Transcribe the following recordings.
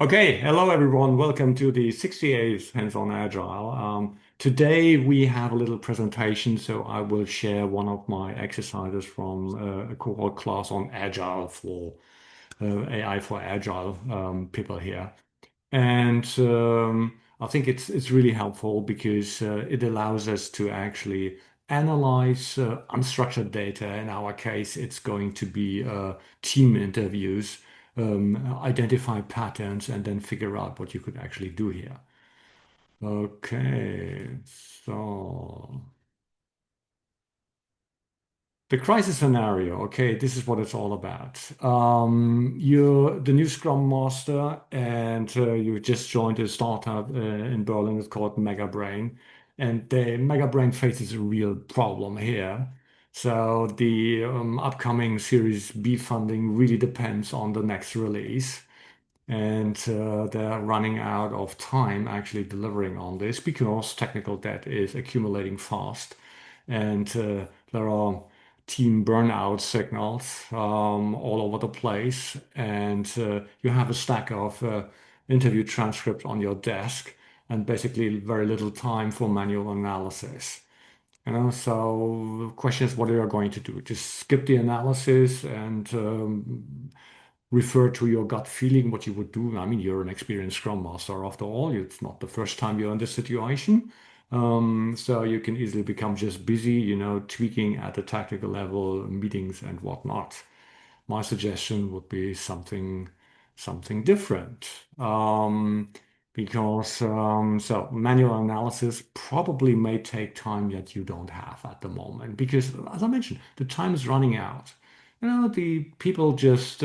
Okay, hello everyone. Welcome to the 68th Hands-on Agile. Today we have a little presentation, so I will share one of my exercises from a cohort class on Agile for AI for Agile people here. And I think it's really helpful because it allows us to actually analyze unstructured data. In our case, it's going to be team interviews, identify patterns, and then figure out what you could actually do here. Okay, so. The crisis scenario, okay, this is what it's all about. You're the new Scrum Master, and you just joined a startup in Berlin. It's called Megabrain, and the Megabrain faces a real problem here. So the upcoming Series B funding really depends on the next release, and they're running out of time actually delivering on this because technical debt is accumulating fast, and there are team burnout signals all over the place, and you have a stack of interview transcripts on your desk, and basically very little time for manual analysis. So the question is, what are you going to do? Just skip the analysis and refer to your gut feeling what you would do. I mean, you're an experienced Scrum Master after all. It's not the first time you're in this situation. So you can easily become just busy, tweaking at the tactical level, meetings and whatnot. My suggestion would be something different. Because so manual analysis probably may take time that you don't have at the moment. Because as I mentioned, the time is running out. The people just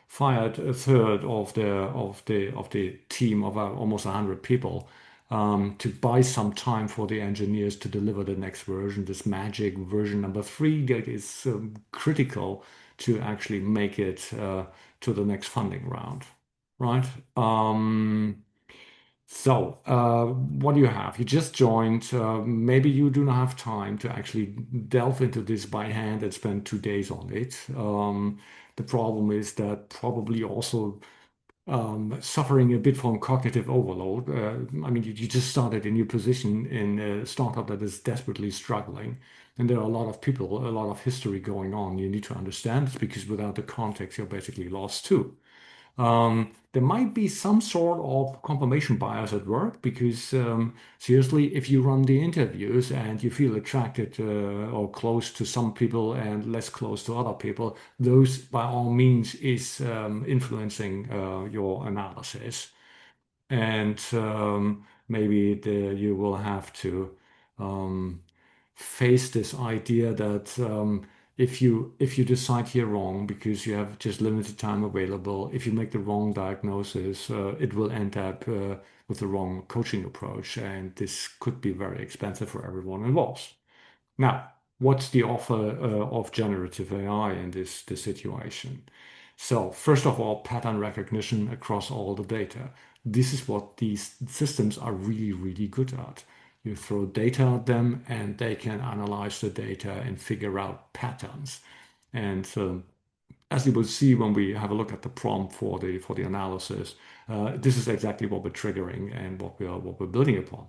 fired a third of the team of almost 100 people to buy some time for the engineers to deliver the next version, this magic version number three that is critical to actually make it to the next funding round, right? Um, what do you have? You just joined. Maybe you do not have time to actually delve into this by hand and spend 2 days on it. The problem is that probably also suffering a bit from cognitive overload. I mean, you just started a new position in a startup that is desperately struggling, and there are a lot of people, a lot of history going on. You need to understand because without the context, you're basically lost too. There might be some sort of confirmation bias at work because, seriously, if you run the interviews and you feel attracted or close to some people and less close to other people, those by all means is influencing your analysis. And maybe you will have to um, face this idea that if you decide here wrong because you have just limited time available, if you make the wrong diagnosis, it will end up with the wrong coaching approach, and this could be very expensive for everyone involved. Now, what's the offer of generative AI in this situation? So, first of all, pattern recognition across all the data. This is what these systems are really, really good at. You throw data at them, and they can analyze the data and figure out patterns. And as you will see when we have a look at the prompt for the analysis, this is exactly what we're triggering and what we're building upon.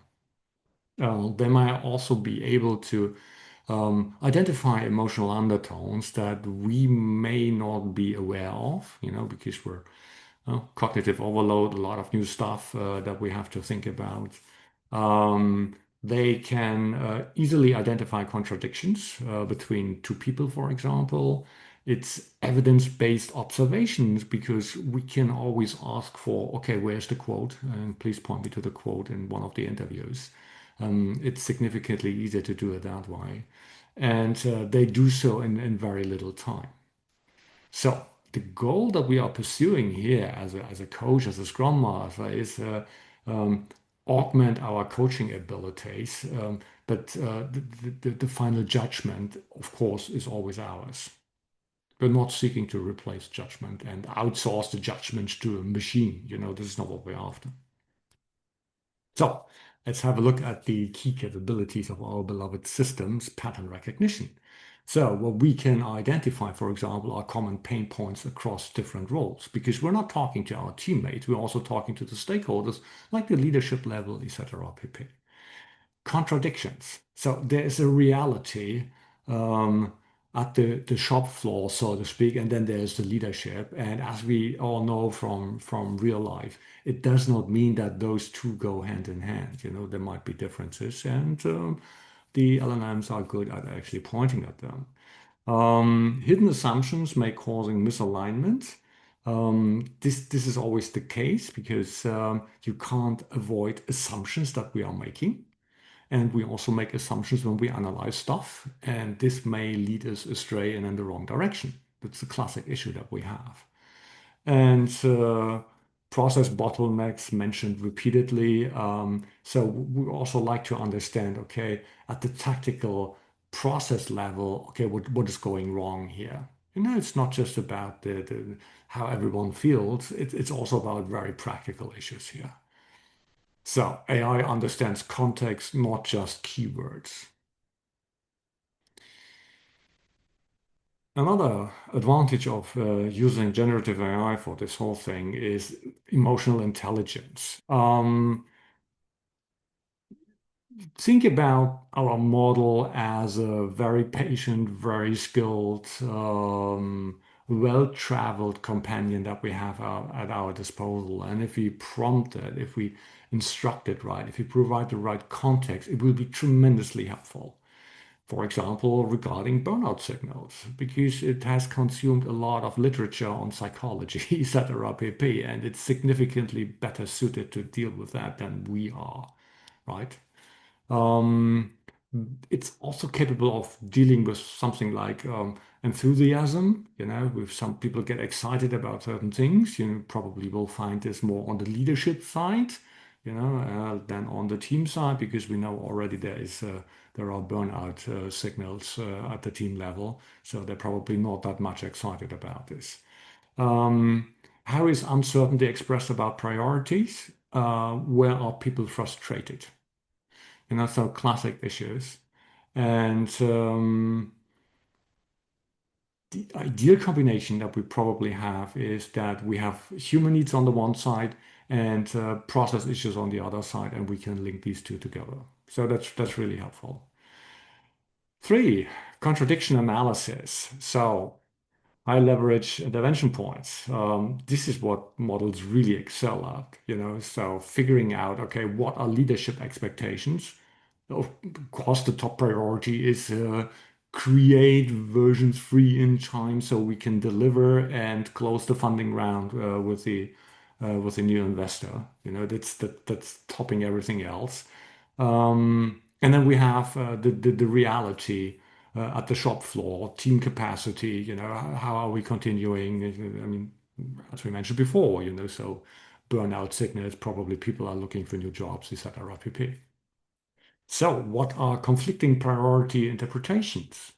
They might also be able to identify emotional undertones that we may not be aware of, because we're cognitive overload, a lot of new stuff that we have to think about. They can easily identify contradictions between two people, for example. It's evidence-based observations because we can always ask for, okay, where's the quote? And please point me to the quote in one of the interviews. It's significantly easier to do it that way. And they do so in very little time. So the goal that we are pursuing here as a coach, as a Scrum Master, is um, augment our coaching abilities. But the final judgment, of course, is always ours. We're not seeking to replace judgment and outsource the judgment to a machine. This is not what we're after. So let's have a look at the key capabilities of our beloved systems, pattern recognition. So what we can identify, for example, are common pain points across different roles, because we're not talking to our teammates, we're also talking to the stakeholders, like the leadership level, etc. pp. Contradictions. So there's a reality um, at the shop floor, so to speak, and then there's the leadership. And as we all know from real life, it does not mean that those two go hand in hand. You know, there might be differences, and the LLMs are good at actually pointing at them. Hidden assumptions may causing misalignment. This is always the case because you can't avoid assumptions that we are making. And we also make assumptions when we analyze stuff, and this may lead us astray and in the wrong direction. That's the classic issue that we have. And process bottlenecks mentioned repeatedly. So we also like to understand, okay, at the tactical process level, okay, what is going wrong here? You know, it's not just about how everyone feels. It's also about very practical issues here. So AI understands context, not just keywords. Another advantage of using generative AI for this whole thing is emotional intelligence. Think about our model as a very patient, very skilled, well-traveled companion that we have at our disposal. And if we prompt it, if we instruct it right, if we provide the right context, it will be tremendously helpful. For example, regarding burnout signals, because it has consumed a lot of literature on psychology, etc., pp, and it's significantly better suited to deal with that than we are, right? Um, it's also capable of dealing with something like enthusiasm. You know, with some people get excited about certain things. You probably will find this more on the leadership side, than on the team side, because we know already there are burnout signals at the team level. So they're probably not that much excited about this. Um, how is uncertainty expressed about priorities? Where are people frustrated? So classic issues. And the ideal combination that we probably have is that we have human needs on the one side and process issues on the other side, and we can link these two together. So that's really helpful. Three, contradiction analysis. So high leverage intervention points. This is what models really excel at. So figuring out, okay, what are leadership expectations? Of course, the top priority is create versions 3 in time so we can deliver and close the funding round with the new investor. That's topping everything else. And then we have the reality at the shop floor, team capacity. How are we continuing? I mean, as we mentioned before, so burnout signals, probably people are looking for new jobs, etc. pp. So, what are conflicting priority interpretations?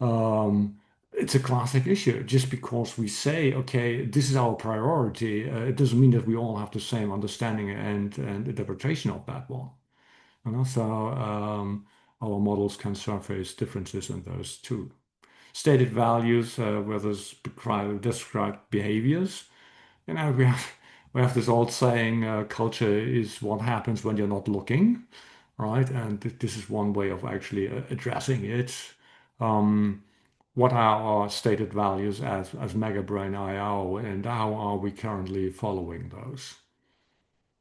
It's a classic issue. Just because we say, okay, this is our priority, it doesn't mean that we all have the same understanding and interpretation of that one. So our models can surface differences in those too. Stated values, where there's described behaviors. We have this old saying, culture is what happens when you're not looking, right? And this is one way of actually addressing it. Um, what are our stated values as Mega Brain IO, and how are we currently following those?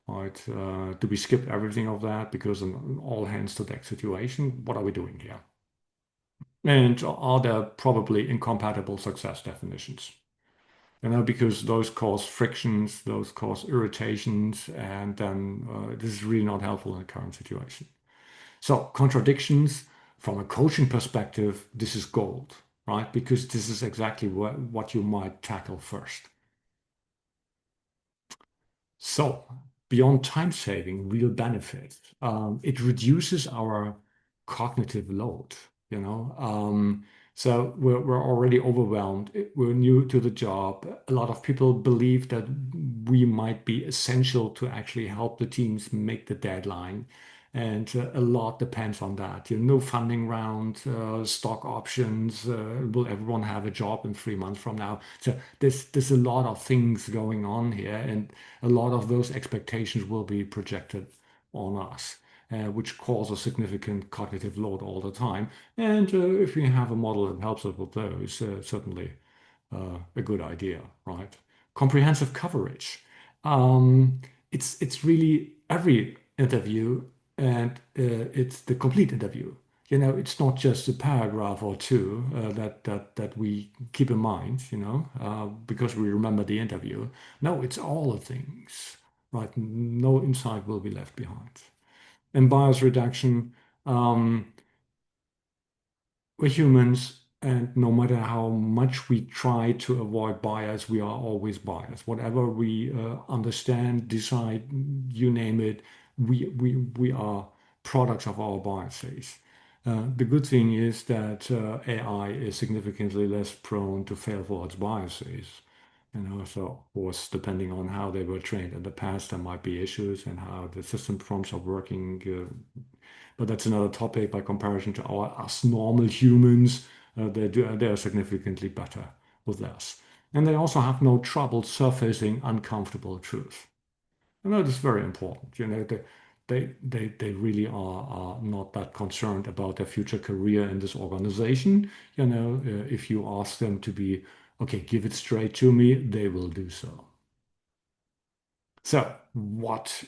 Right? Do we skip everything of that because an all hands to deck situation? What are we doing here? And are there probably incompatible success definitions? Because those cause frictions, those cause irritations, and then this is really not helpful in the current situation. So contradictions from a coaching perspective, this is gold, right? Because this is exactly what you might tackle first. So beyond time saving, real benefit, it reduces our cognitive load, you know. So we're already overwhelmed. We're new to the job. A lot of people believe that we might be essential to actually help the teams make the deadline. And a lot depends on that. No funding round, stock options. Will everyone have a job in 3 months from now? So there's a lot of things going on here, and a lot of those expectations will be projected on us, which causes significant cognitive load all the time. And if we have a model that helps us with those, certainly a good idea, right? Comprehensive coverage. Um, it's really every interview, and it's the complete interview. It's not just a paragraph or two that we keep in mind, because we remember the interview. No, it's all the things, right? No insight will be left behind. And bias reduction. Um, we're humans, and no matter how much we try to avoid bias, we are always biased. Whatever we understand, decide, you name it, we are products of our biases. The good thing is that AI is significantly less prone to fail for its biases. So of course, depending on how they were trained in the past, there might be issues and how the system prompts are working. But that's another topic by comparison to us normal humans. They are significantly better with less. And they also have no trouble surfacing uncomfortable truth. And that is very important. They really are not that concerned about their future career in this organization. If you ask them to be, okay, give it straight to me, they will do so. So, what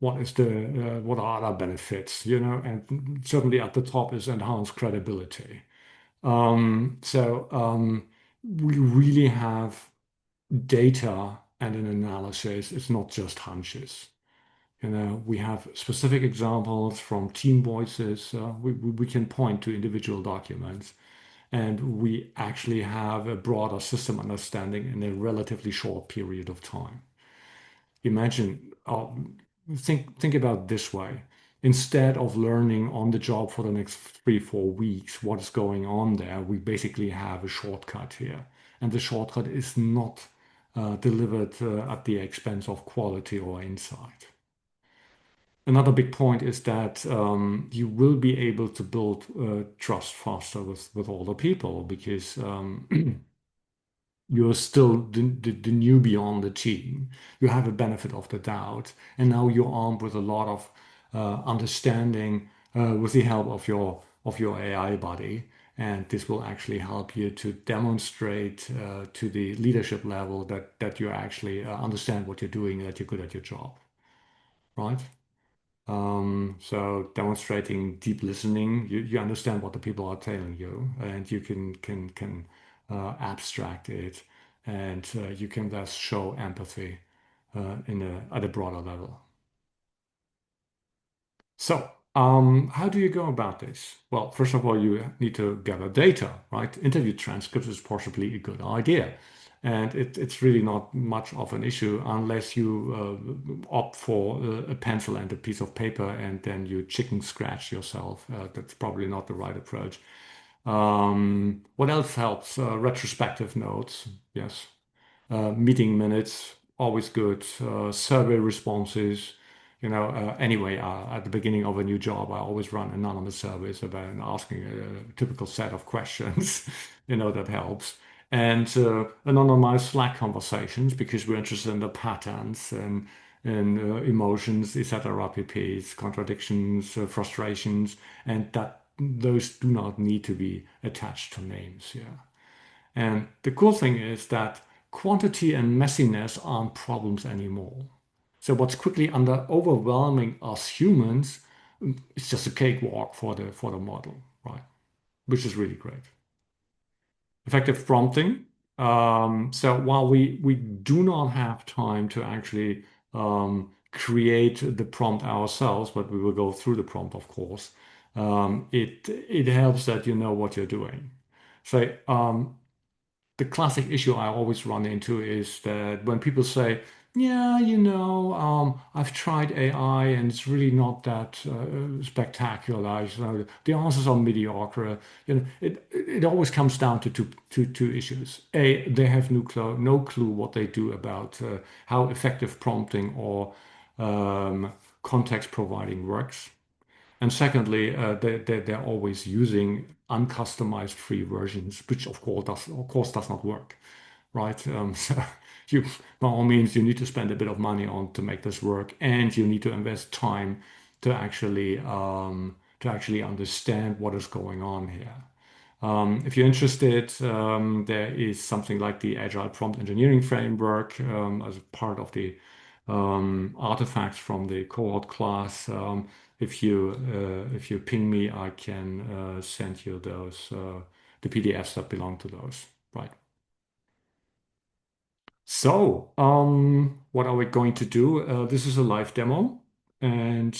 are other benefits? And certainly at the top is enhanced credibility. We really have data and an analysis. It's not just hunches. We have specific examples from team voices. We can point to individual documents, and we actually have a broader system understanding in a relatively short period of time. Imagine, think about it this way. Instead of learning on the job for the next 3, 4 weeks what is going on there, we basically have a shortcut here. And the shortcut is not delivered at the expense of quality or insight. Another big point is that you will be able to build trust faster with all the people because you're still the newbie on the team. You have a benefit of the doubt, and now you're armed with a lot of understanding with the help of your AI buddy. And this will actually help you to demonstrate to the leadership level that you actually understand what you're doing, that you're good at your job, right? So demonstrating deep listening, you understand what the people are telling you, and you can abstract it, and you can thus show empathy at a broader level. So, how do you go about this? Well, first of all, you need to gather data, right? Interview transcripts is possibly a good idea. And it's really not much of an issue unless you opt for a pencil and a piece of paper and then you chicken scratch yourself. That's probably not the right approach. What else helps? Retrospective notes, yes. Meeting minutes, always good. Survey responses. Anyway, at the beginning of a new job, I always run anonymous surveys about asking a typical set of questions. That helps. And anonymized Slack conversations because we're interested in the patterns and emotions, etc., PPs, contradictions, frustrations, and that those do not need to be attached to names. Yeah. And the cool thing is that quantity and messiness aren't problems anymore. So what's quickly under overwhelming us humans, it's just a cakewalk for the model, right? Which is really great. Effective prompting. So while we do not have time to actually create the prompt ourselves, but we will go through the prompt, of course. It helps that you know what you're doing. So the classic issue I always run into is that when people say, "Yeah, I've tried AI and it's really not that spectacular. The answers are mediocre." It always comes down to two issues. A, they have no clue what they do about how effective prompting or um, context providing works. And secondly, they're always using uncustomized free versions, which of course does not work, right? So you, by all means, you need to spend a bit of money on to make this work, and you need to invest time to actually understand what is going on here. If you're interested, there is something like the Agile Prompt Engineering Framework as a part of the artifacts from the cohort class. If you ping me, I can send you those the PDFs that belong to those. Right. So, what are we going to do? This is a live demo, and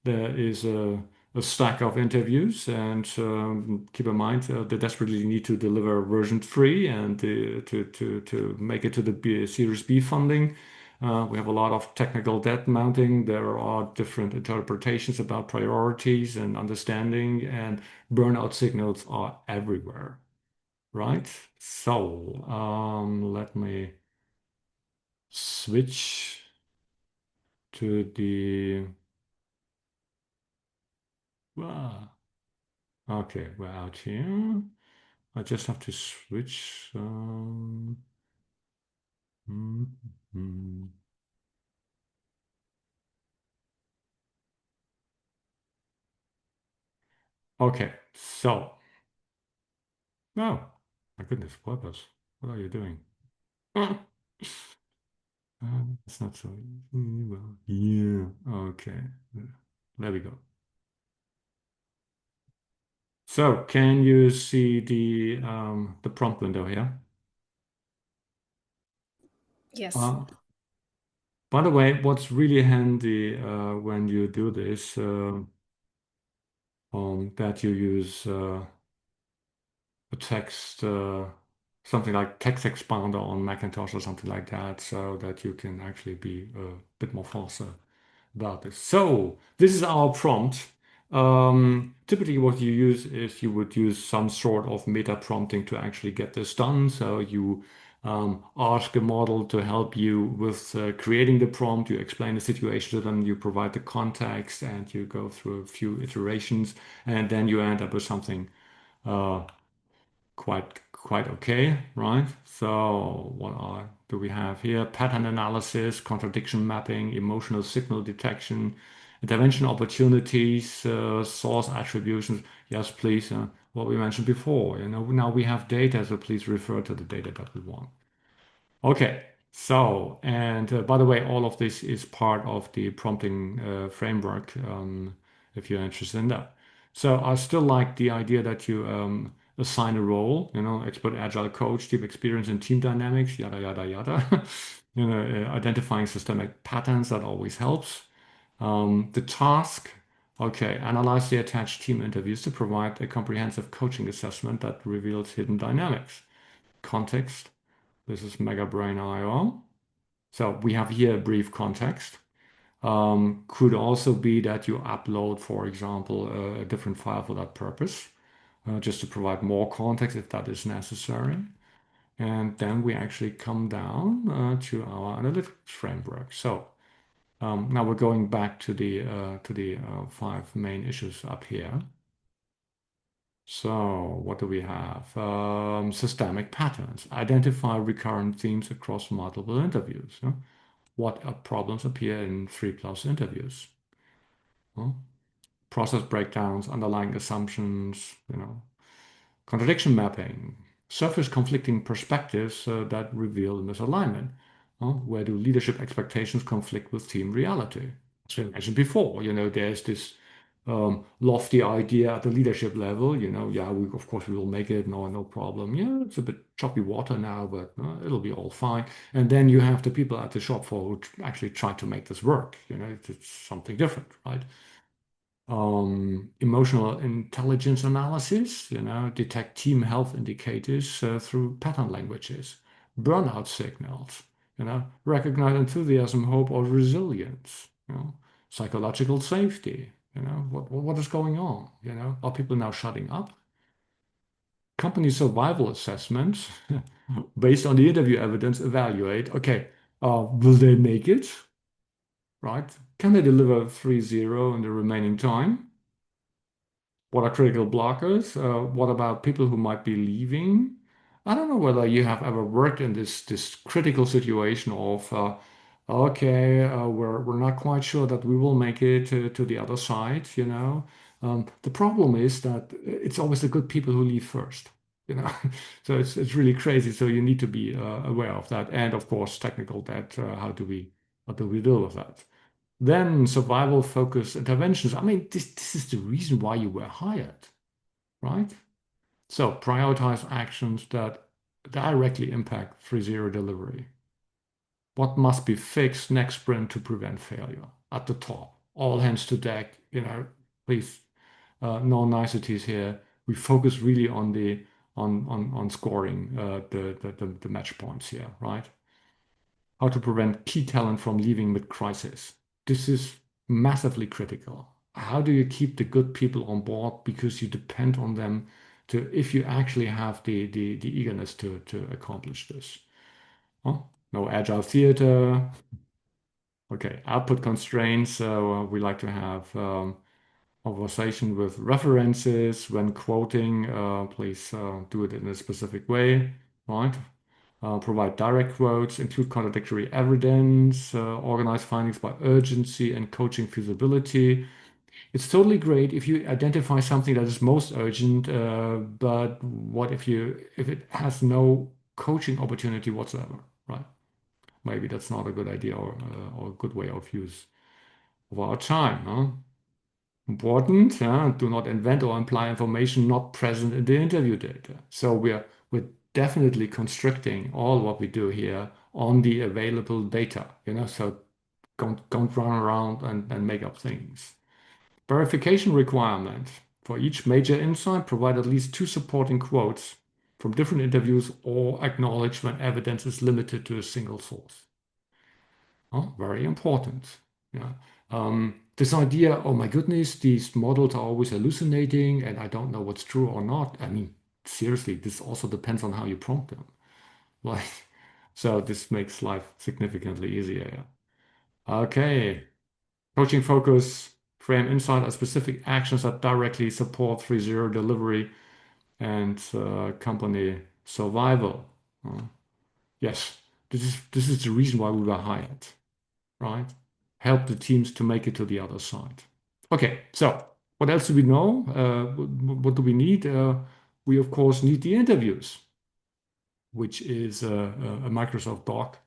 there is a stack of interviews. And keep in mind, they desperately need to deliver version 3 and to make it to the Series B funding. We have a lot of technical debt mounting. There are different interpretations about priorities and understanding, and burnout signals are everywhere. Right? So, let me switch to the. Ah, okay, we're out here. I just have to switch. Mm, mm. Okay, so. Oh, my goodness, Wolpers, what are you doing? It's not so easy. Well, yeah, okay. There we go. So, can you see the prompt window here? Yes. Uh, by the way, what's really handy when you do this, that you use a text, something like text expander on Macintosh or something like that, so that you can actually be a bit more faster about this. So this is our prompt. Typically, what you use is you would use some sort of meta prompting to actually get this done. So you ask a model to help you with creating the prompt. You explain the situation to them. You provide the context, and you go through a few iterations, and then you end up with something uh, quite okay, right? So do we have here? Pattern analysis, contradiction mapping, emotional signal detection, intervention opportunities, source attributions. Yes, please. What we mentioned before, now we have data, so please refer to the data that we want. Okay, so, and by the way, all of this is part of the prompting framework, if you're interested in that. So I still like the idea that you assign a role, expert agile coach, deep experience in team dynamics, yada, yada, yada. Identifying systemic patterns, that always helps. The task, okay, analyze the attached team interviews to provide a comprehensive coaching assessment that reveals hidden dynamics. Context, this is MegaBrain IO. So we have here a brief context. Could also be that you upload, for example, a different file for that purpose, just to provide more context if that is necessary. And then we actually come down to our analytics framework. So now we're going back to the 5 main issues up here. So what do we have? Systemic patterns. Identify recurrent themes across multiple interviews. What problems appear in 3+ interviews? Huh? Process breakdowns, underlying assumptions, contradiction mapping, surface conflicting perspectives that reveal misalignment. Where do leadership expectations conflict with team reality? As I mentioned before, there's this lofty idea at the leadership level, yeah, of course we will make it, no problem. Yeah, it's a bit choppy water now, but it'll be all fine. And then you have the people at the shop floor who actually try to make this work. It's something different, right? Emotional intelligence analysis, detect team health indicators through pattern languages, burnout signals, recognize enthusiasm, hope, or resilience, psychological safety, what is going on, are people now shutting up? Company survival assessments, based on the interview evidence, evaluate, okay, will they make it? right? Can they deliver 3.0 in the remaining time? What are critical blockers? What about people who might be leaving? I don't know whether you have ever worked in this critical situation of okay, we're not quite sure that we will make it to the other side, you know. The problem is that it's always the good people who leave first, you know. So it's really crazy. So you need to be aware of that, and of course, technical debt. How do we deal with that? Then survival focused interventions. I mean, this is the reason why you were hired, right? So prioritize actions that directly impact 3.0 delivery. What must be fixed next sprint to prevent failure? At the top, all hands to deck, please, no niceties here. We focus really on the on scoring the match points here, right? How to prevent key talent from leaving mid-crisis. This is massively critical. How do you keep the good people on board because you depend on them to if you actually have the eagerness to accomplish this? Huh? No agile theater. Okay, output constraints. So we like to have conversation with references when quoting. Please do it in a specific way, right? Provide direct quotes, include contradictory evidence, organize findings by urgency and coaching feasibility. It's totally great if you identify something that is most urgent, but what if it has no coaching opportunity whatsoever, right? Maybe that's not a good idea or a good way of use of our time, huh? Important, do not invent or imply information not present in the interview data. So we're definitely constricting all what we do here on the available data, so don't run around and make up things. Verification requirement. For each major insight, provide at least two supporting quotes from different interviews or acknowledge when evidence is limited to a single source. Oh, very important. Yeah. This idea, oh my goodness, these models are always hallucinating and I don't know what's true or not. I mean, seriously, this also depends on how you prompt them. Like, so this makes life significantly easier. Okay. Coaching focus, frame insight as specific actions that directly support 3.0 delivery and company survival. Yes, this is the reason why we were hired, right? Help the teams to make it to the other side. Okay, so what else do we know? What do we need? We, of course, need the interviews, which is a Microsoft doc.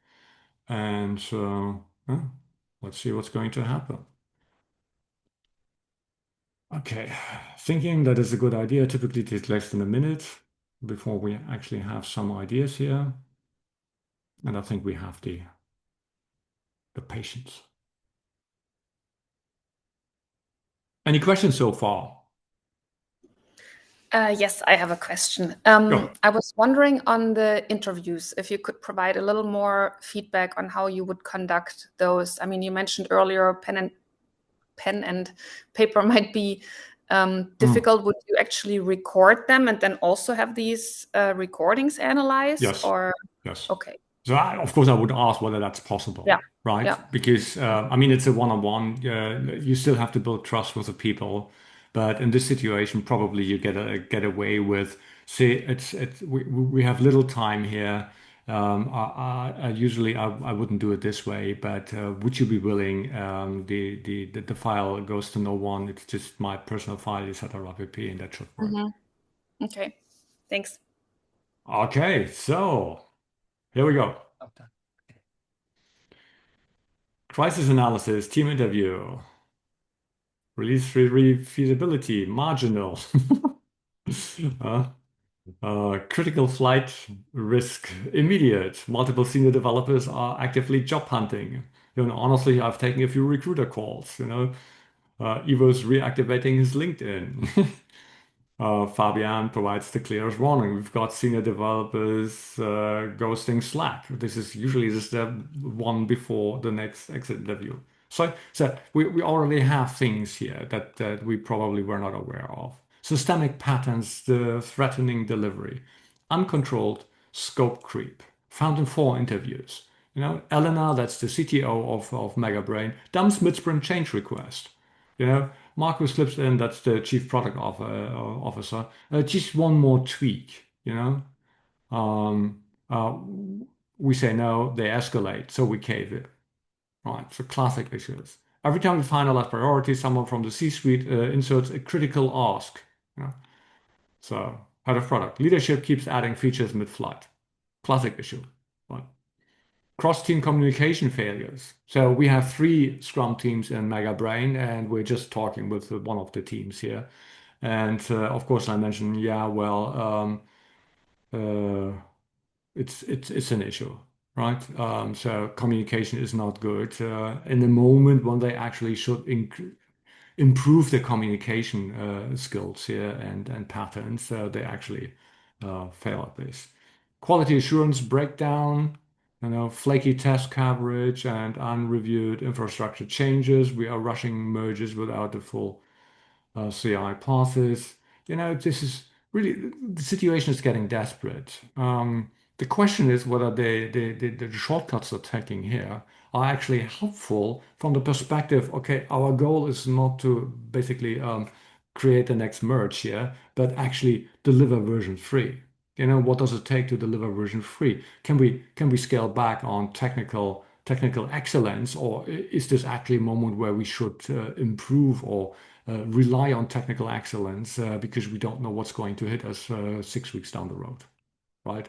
And let's see what's going to happen. Okay, thinking that is a good idea typically takes less than a minute before we actually have some ideas here. And I think we have the patience. Any questions so far? Yes, I have a question. Go. I was wondering on the interviews, if you could provide a little more feedback on how you would conduct those. I mean, you mentioned earlier pen and paper might be difficult. Would you actually record them and then also have these recordings analyzed? Yes. Or Yes. okay, So of course I would ask whether that's possible, yeah, right? yeah, Because I mean it's a one-on-one. You still have to build trust with the people, but in this situation, probably you get away with. See, we have little time here. I usually I wouldn't do it this way, but would you be willing? The file goes to no one. It's just my personal file, etc. pp. And that should work. okay, thanks. Okay, so here we go. Crisis analysis, team interview, release feasibility, marginal, uh, critical flight risk, immediate. Multiple senior developers are actively job hunting. Honestly, I've taken a few recruiter calls. Ivo's reactivating his LinkedIn. Fabian provides the clearest warning. We've got senior developers ghosting Slack. This is usually the step one before the next exit interview. So we already have things here that we probably were not aware of. Systemic patterns, the threatening delivery, uncontrolled scope creep, found in 4 interviews. Elena, that's the CTO of MegaBrain, dumps mid-sprint change request. Marcus slips in, that's the chief product officer. Just one more tweak. Um, uh, we say no, they escalate, so we cave it. Right, so classic issues. Every time we finalize priorities, someone from the C-suite inserts a critical ask. You know? So, head of product. Leadership keeps adding features mid-flight. Classic issue. Right. Cross-team communication failures. So we have three Scrum teams in MegaBrain, and we're just talking with one of the teams here. And of course, I mentioned, yeah, well, uh, it's an issue, right? So communication is not good. In the moment when they actually should improve their communication skills here and patterns, they actually fail at this. Quality assurance breakdown, flaky test coverage and unreviewed infrastructure changes. We are rushing merges without the full CI passes. This is really the situation is getting desperate. The question is whether the shortcuts they're taking here are actually helpful from the perspective, okay, our goal is not to basically create the next merge here, but actually deliver version 3. What does it take to deliver version 3? Can we scale back on technical excellence, or is this actually a moment where we should improve or rely on technical excellence because we don't know what's going to hit us 6 weeks down the road, right?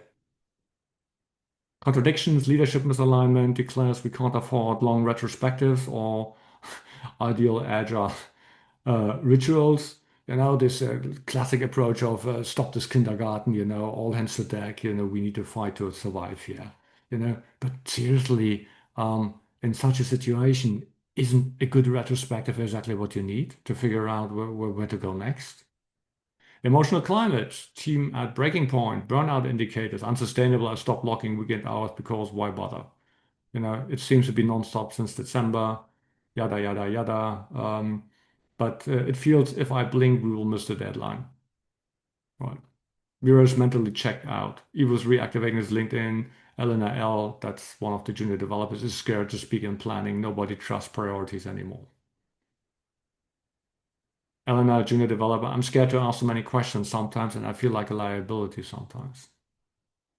Contradictions, leadership misalignment declares we can't afford long retrospectives or ideal agile rituals. This classic approach of stop this kindergarten, all hands to deck, we need to fight to survive here. But seriously, in such a situation, isn't a good retrospective exactly what you need to figure out where to go next? Emotional climate, team at breaking point, burnout indicators, unsustainable. I stopped blocking weekend hours because why bother? It seems to be nonstop since December, yada, yada, yada. But it feels if I blink, we will miss the deadline. Right. Mira is mentally checked out. Ivo's reactivating his LinkedIn. Elena L, that's one of the junior developers, is scared to speak in planning. Nobody trusts priorities anymore. Elena, junior developer, I'm scared to ask so many questions sometimes, and I feel like a liability sometimes.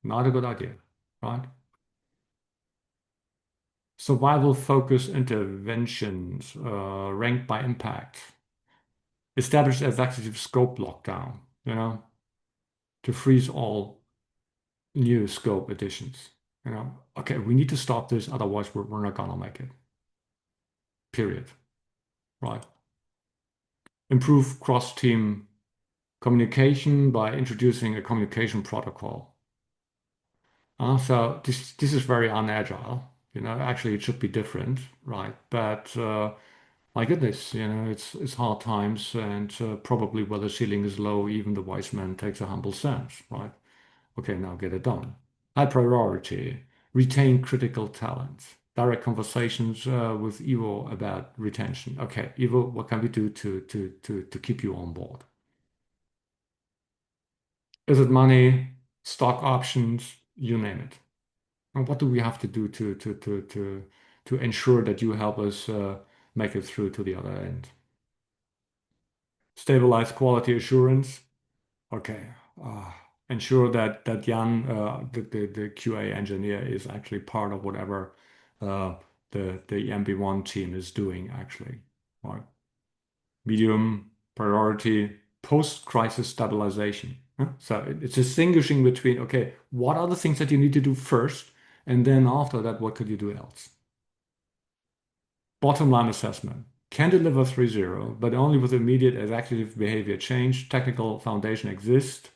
Not a good idea, right? Survival focus interventions, ranked by impact. Establish executive scope lockdown, to freeze all new scope additions. Okay, we need to stop this, otherwise we're not gonna make it. Period. Right. Improve cross-team communication by introducing a communication protocol. So this is very unagile. Actually it should be different, right? But my goodness, it's hard times, and probably where the ceiling is low, even the wise man takes a humble stance, right? Okay, now get it done. High priority, retain critical talent. Direct conversations with Ivo about retention. Okay, Ivo, what can we do to keep you on board? Is it money, stock options, you name it? And what do we have to do to ensure that you help us make it through to the other end? Stabilize quality assurance. Okay. Uh, ensure that Jan, the QA engineer, is actually part of whatever uh, the MB1 team is doing actually. Right. Medium priority post-crisis stabilization. Huh? So it's distinguishing between, okay, what are the things that you need to do first, and then after that, what could you do else? Bottom line assessment. Can deliver 3.0, but only with immediate executive behavior change. Technical foundation exists.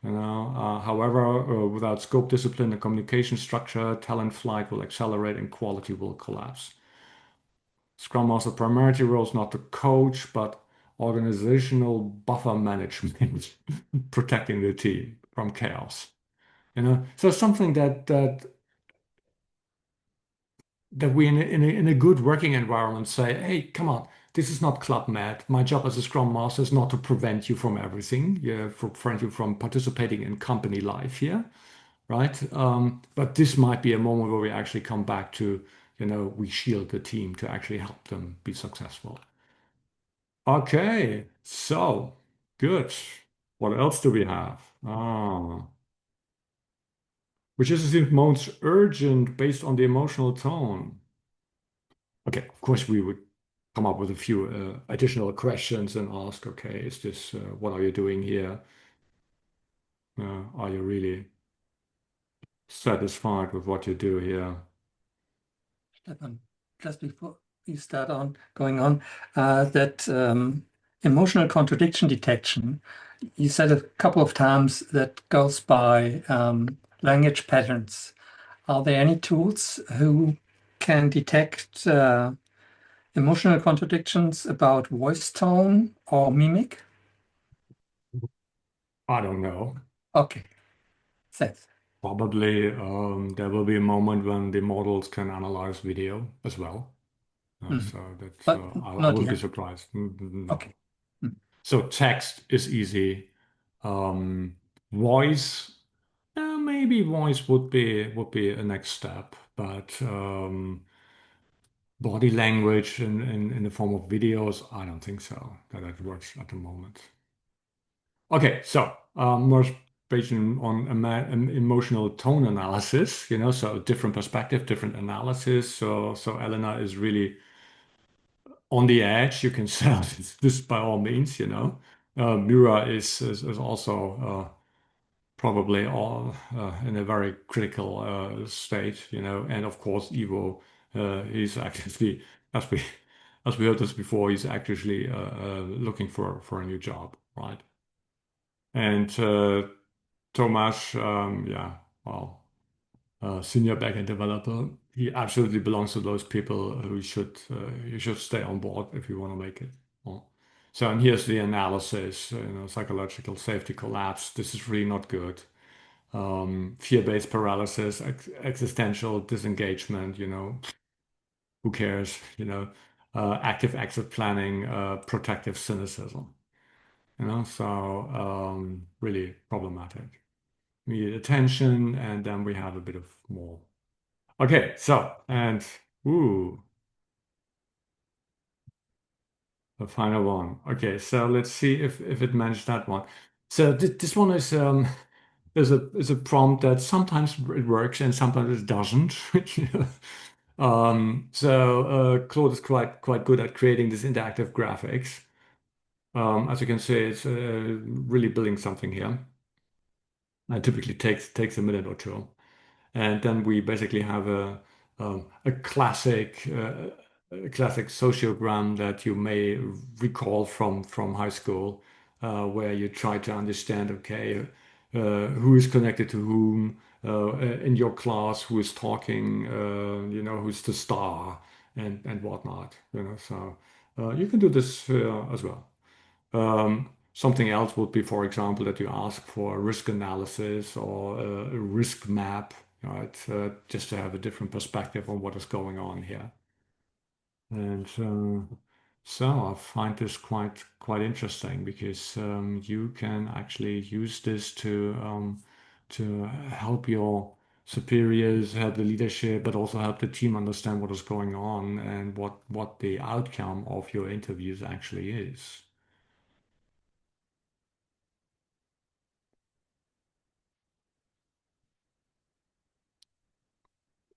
However, without scope, discipline, and communication structure, talent flight will accelerate and quality will collapse. Scrum Master priority role is not to coach, but organizational buffer management, protecting the team from chaos. So something that we in a good working environment say, hey, come on, this is not Club Med. My job as a Scrum Master is not to prevent you from everything, yeah, prevent you from participating in company life here. right? But this might be a moment where we actually come back to, we shield the team to actually help them be successful. Okay, so good. What else do we have? Which is the most urgent based on the emotional tone. Okay, of course, we would come up with a few additional questions and ask, okay, is this, what are you doing here? Are you really satisfied with what you do here? Stefan, just before you start on going on, that emotional contradiction detection, you said a couple of times that goes by language patterns. Are there any tools who can detect emotional contradictions about voice tone or mimic? I don't know. Okay, thanks. Probably there will be a moment when the models can analyze video as well. Mm. So that But I not wouldn't be yet. surprised. No. Okay. Mm. So text is easy. Um, Voice, maybe voice would be a next step, but body language in the form of videos, I don't think so that it works at the moment. Okay, so more based on emotional tone analysis, so different perspective, different analysis. So Elena is really on the edge. You can sell this by all means. Mira is also probably all in a very critical state. And of course, Ivo, he's actually, as we as we heard this before, he's actually looking for a new job, right? And Tomasz, yeah, well, senior backend developer, he absolutely belongs to those people who you should stay on board if you want to make it. Well, so, and here's the analysis, psychological safety collapse. This is really not good. Fear-based paralysis, existential disengagement, who cares, active exit planning, protective cynicism, so really problematic. We need attention, and then we have a bit of more. Okay, so, and, ooh, the final one. Okay, so let's see if it managed that one. So this one is a prompt that sometimes it works and sometimes it doesn't. you know. Claude is quite good at creating these interactive graphics. As you can see, it's really building something here. It typically takes a minute or two. And then we basically have a classic sociogram that you may recall from high school, where you try to understand, okay, who is connected to whom in your class, who is talking, who's the star and whatnot. So you can do this as well. Something else would be, for example, that you ask for a risk analysis or a risk map, right? Just to have a different perspective on what is going on here. And so I find this quite interesting because you can actually use this to help your superiors, help the leadership, but also help the team understand what is going on and what the outcome of your interviews actually is.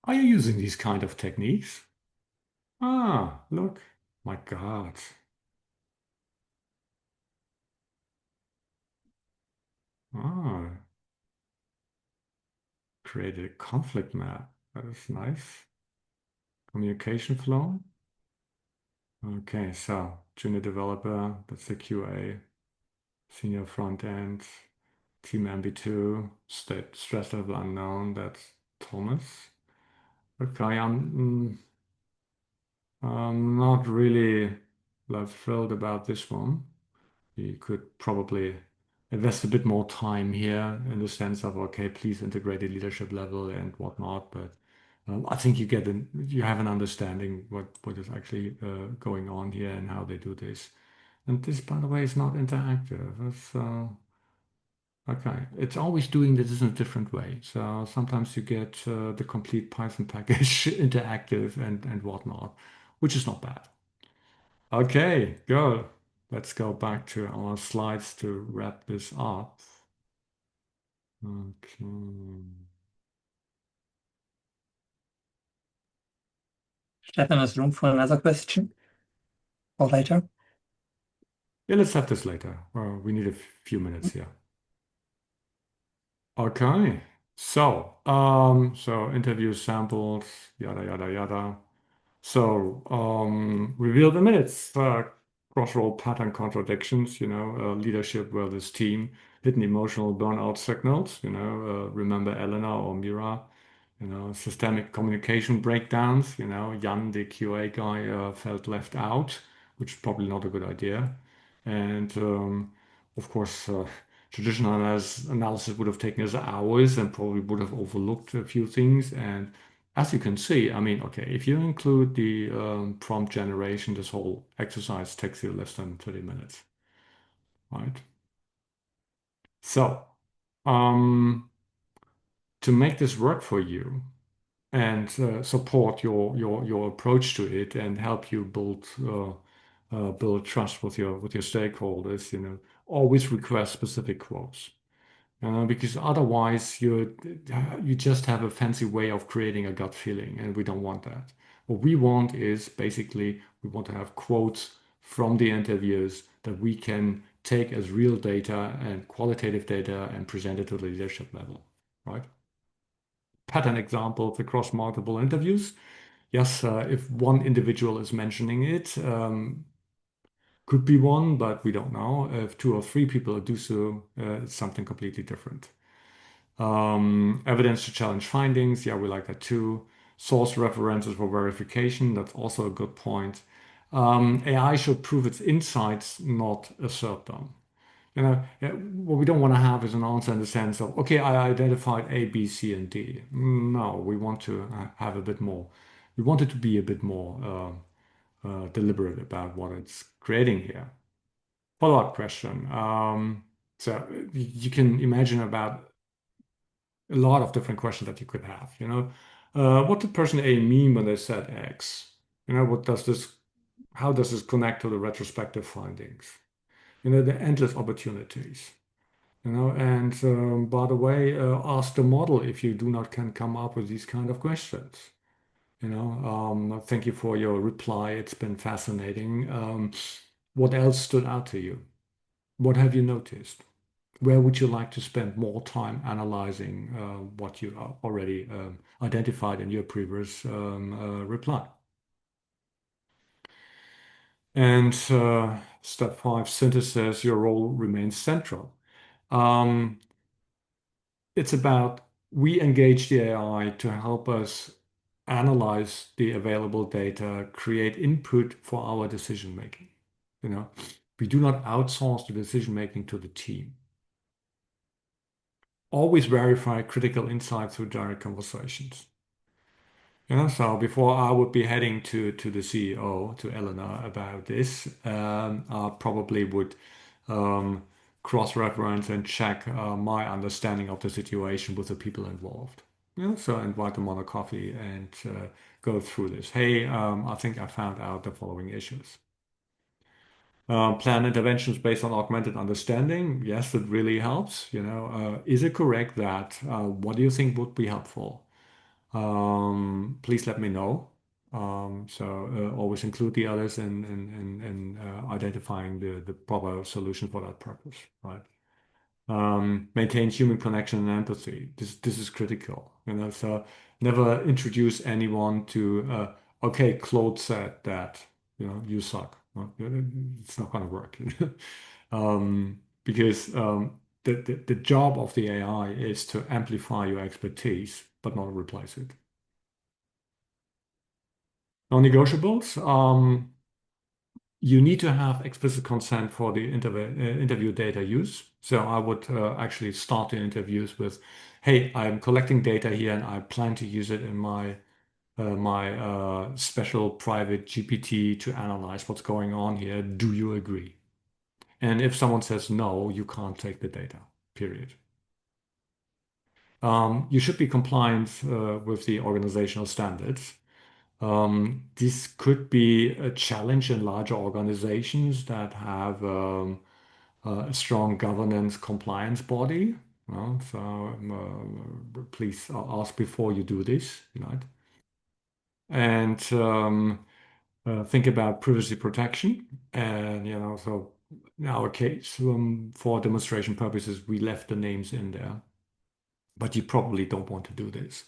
Are you using these kind of techniques? Ah, look. My God. Ah, created a conflict map. That is nice. Communication flow. Okay, so junior developer, that's the QA. Senior front end, team MB2, state stress level unknown, that's Thomas. Okay, I'm not really thrilled about this one. You could probably invest a bit more time here in the sense of, okay, please integrate the leadership level and whatnot. But I think you have an understanding what is actually going on here and how they do this. And this, by the way, is not interactive. Okay, it's always doing this in a different way. So sometimes you get the complete Python package interactive and whatnot, which is not bad. Okay, go. Let's go back to our slides to wrap this up. Okay. Stefan, there's room for another question or later? Yeah, let's have this later. We need a few minutes here. Okay. So interview samples, yada yada yada. So, reveal the minutes, cross-role pattern contradictions, leadership versus team, hidden emotional burnout signals, remember Elena or Mira, systemic communication breakdowns, Jan, the QA guy, felt left out, which is probably not a good idea. And of course, traditional analysis would have taken us hours and probably would have overlooked a few things. And as you can see, I mean, okay, if you include the prompt generation, this whole exercise takes you less than 30 minutes, right? So, um, to make this work for you and support your approach to it and help you build trust with your stakeholders, always request specific quotes. Because otherwise you just have a fancy way of creating a gut feeling, and we don't want that. What we want is basically we want to have quotes from the interviews that we can take as real data and qualitative data and present it to the leadership level, right? Pattern examples across multiple interviews. Yes, if one individual is mentioning it, could be one, but we don't know. If two or three people do so, it's something completely different. Evidence to challenge findings. Yeah, we like that too. Source references for verification. That's also a good point. AI should prove its insights, not assert them. What we don't want to have is an answer in the sense of, okay, I identified A, B, C, and D. No, we want to have a bit more. We want it to be a bit more deliberate about what it's creating here. Follow-up question. So you can imagine about a lot of different questions that you could have. What did person A mean when they said X? How does this connect to the retrospective findings? The endless opportunities. And by the way, ask the model if you do not can come up with these kind of questions. Thank you for your reply. It's been fascinating. What else stood out to you? What have you noticed? Where would you like to spend more time analyzing what you already identified in your previous reply? And step 5, synthesis, your role remains central. Um, it's about we engage the AI to help us analyze the available data, create input for our decision making. We do not outsource the decision making to the team. Always verify critical insight through direct conversations. So before I would be heading to the CEO, to Eleanor, about this, I probably would cross-reference and check my understanding of the situation with the people involved. So invite them on a coffee and go through this. Hey, I think I found out the following issues. Plan interventions based on augmented understanding. Yes, it really helps. Is it correct that what do you think would be helpful? Please let me know. So always include the others in identifying the proper solution for that purpose, right? Maintain human connection and empathy. This is critical. So never introduce anyone to okay, Claude said that you suck. Well, it's not going to work. Because the job of the AI is to amplify your expertise, but not replace it. Non-negotiables. You need to have explicit consent for the interview data use. So I would actually start the interviews with, "Hey, I'm collecting data here, and I plan to use it in my special private GPT to analyze what's going on here. Do you agree?" And if someone says no, you can't take the data. period. You should be compliant with the organizational standards. This could be a challenge in larger organizations that have a strong governance compliance body. Please ask before you do this, right? And think about privacy protection. And so in our case, for demonstration purposes, we left the names in there, but you probably don't want to do this.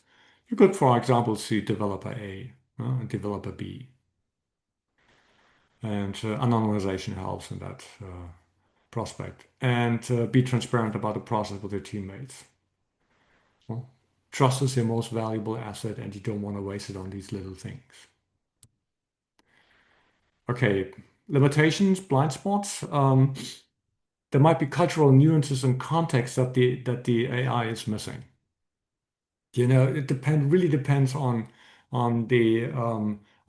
You could, for example, see developer A and developer B. And anonymization helps in that prospect. And be transparent about the process with your teammates. Well, trust is your most valuable asset, and you don't want to waste it on these little things. Okay, limitations, blind spots. There might be cultural nuances and context that the AI is missing. It really depends on the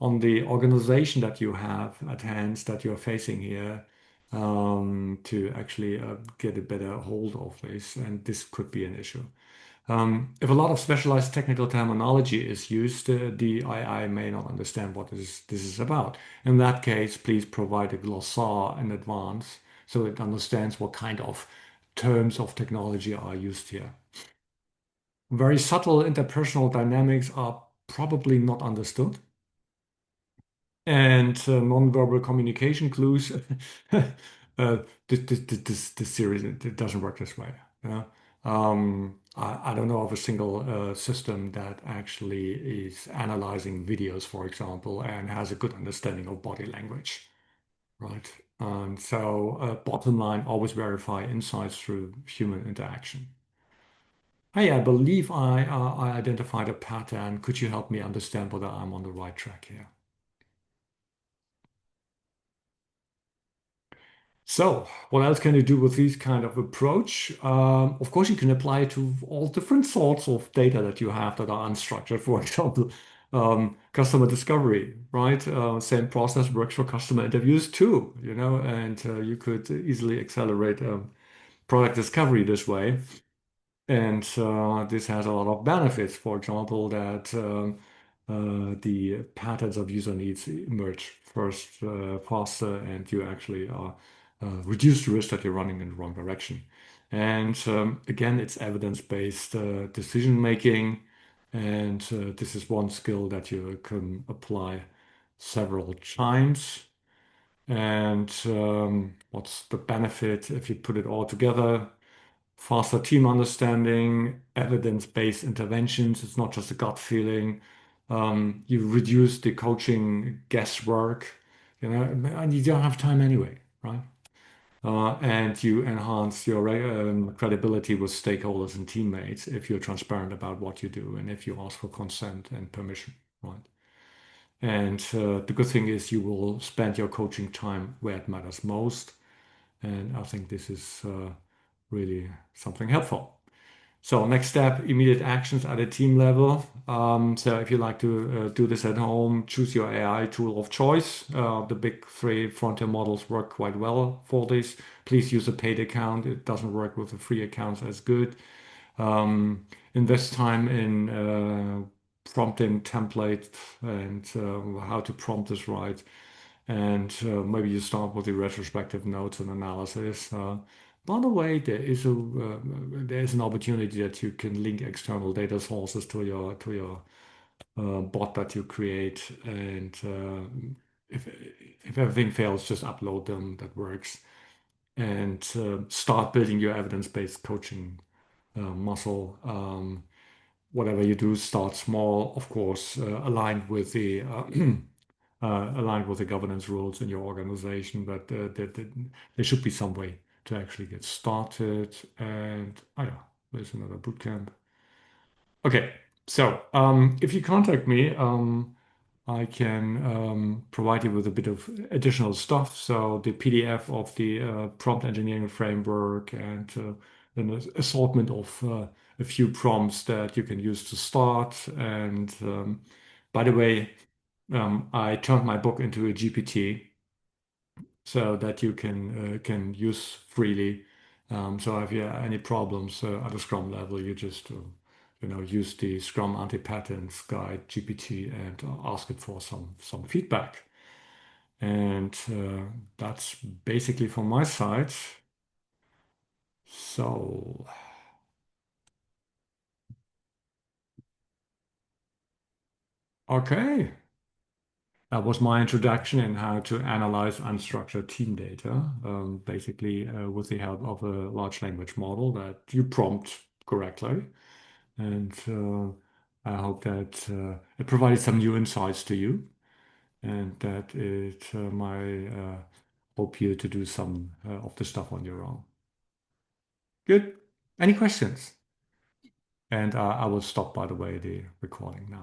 on the organization that you have at hand that you're facing here to actually get a better hold of this, and this could be an issue. If a lot of specialized technical terminology is used, the AI may not understand what this is about. In that case, please provide a glossar in advance so it understands what kind of terms of technology are used here. Very subtle interpersonal dynamics are probably not understood. And nonverbal communication clues. This series, it doesn't work this way. I don't know of a single system that actually is analyzing videos, for example, and has a good understanding of body language, right? So bottom line, always verify insights through human interaction. Hey, I believe I identified a pattern. Could you help me understand whether I'm on the right track here? So, what else can you do with this kind of approach? Of course, you can apply it to all different sorts of data that you have that are unstructured. For example, customer discovery, right? Same process works for customer interviews too, and you could easily accelerate product discovery this way. And this has a lot of benefits. For example, that the patterns of user needs emerge first faster, and you actually reduce the risk that you're running in the wrong direction. And again, it's evidence-based decision making, and this is one skill that you can apply several times. And what's the benefit if you put it all together? Faster team understanding, evidence-based interventions. It's not just a gut feeling. You reduce the coaching guesswork, and you don't have time anyway, right? And you enhance your credibility with stakeholders and teammates if you're transparent about what you do and if you ask for consent and permission, right? And the good thing is you will spend your coaching time where it matters most. And I think this is really something helpful. So next step, immediate actions at a team level. So if you like to do this at home, choose your AI tool of choice. The big three frontier models work quite well for this. Please use a paid account. It doesn't work with the free accounts as good. Invest time in prompting template and how to prompt this right. And maybe you start with the retrospective notes and analysis. By the way, there is an opportunity that you can link external data sources to your bot that you create, and if everything fails, just upload them. That works, and start building your evidence-based coaching muscle. Whatever you do, start small, of course, aligned with the governance rules in your organization, but there should be some way to actually get started. And oh yeah, there's another bootcamp. Okay, so if you contact me, I can provide you with a bit of additional stuff. So the PDF of the prompt engineering framework and an assortment of a few prompts that you can use to start. And by the way, I turned my book into a GPT so that you can use freely. So if you have any problems at the Scrum level, you just use the Scrum Anti-Patterns Guide GPT and ask it for some feedback. And that's basically from my side. So, okay. That was my introduction in how to analyze unstructured team data, basically with the help of a large language model that you prompt correctly. And I hope that it provided some new insights to you and that it might help you to do some of the stuff on your own. Good. Any questions? And I will stop, by the way, the recording now.